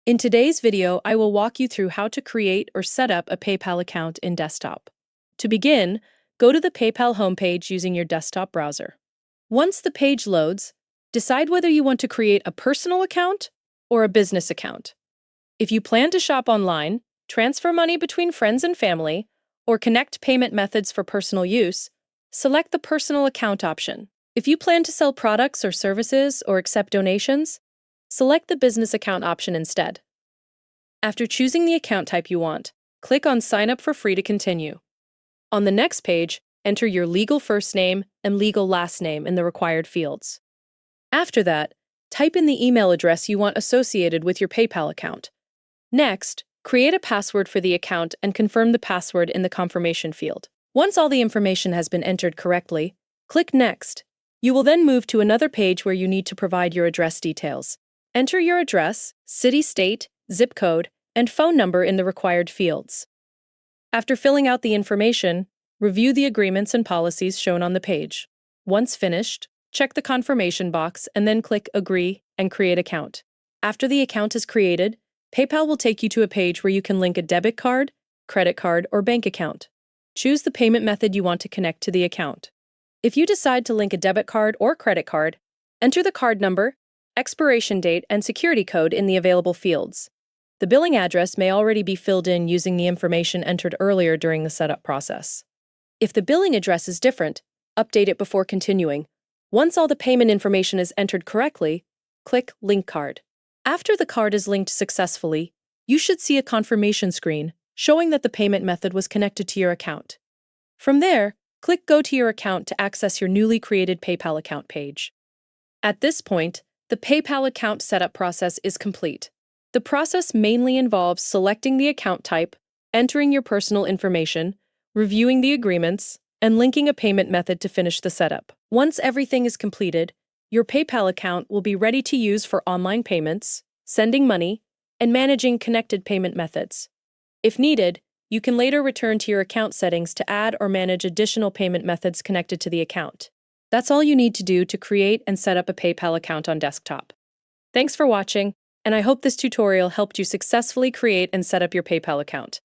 In today's video, I will walk you through how to create or set up a PayPal account in Desktop. To begin, go to the PayPal homepage using your desktop browser. Once the page loads, decide whether you want to create a personal account or a business account. If you plan to shop online, transfer money between friends and family, or connect payment methods for personal use, select the personal account option. If you plan to sell products or services or accept donations, select the business account option instead. After choosing the account type you want, click on Sign Up for Free to continue. On the next page, enter your legal first name and legal last name in the required fields. After that, type in the email address you want associated with your PayPal account. Next, create a password for the account and confirm the password in the confirmation field. Once all the information has been entered correctly, click Next. You will then move to another page where you need to provide your address details. Enter your address, city, state, zip code, and phone number in the required fields. After filling out the information, review the agreements and policies shown on the page. Once finished, check the confirmation box and then click Agree and Create Account. After the account is created, PayPal will take you to a page where you can link a debit card, credit card, or bank account. Choose the payment method you want to connect to the account. If you decide to link a debit card or credit card, enter the card number, expiration date, and security code in the available fields. The billing address may already be filled in using the information entered earlier during the setup process. If the billing address is different, update it before continuing. Once all the payment information is entered correctly, click Link Card. After the card is linked successfully, you should see a confirmation screen showing that the payment method was connected to your account. From there, click Go to your account to access your newly created PayPal account page. At this point, the PayPal account setup process is complete. The process mainly involves selecting the account type, entering your personal information, reviewing the agreements, and linking a payment method to finish the setup. Once everything is completed, your PayPal account will be ready to use for online payments, sending money, and managing connected payment methods. If needed, you can later return to your account settings to add or manage additional payment methods connected to the account. That's all you need to do to create and set up a PayPal account on desktop. Thanks for watching, and I hope this tutorial helped you successfully create and set up your PayPal account.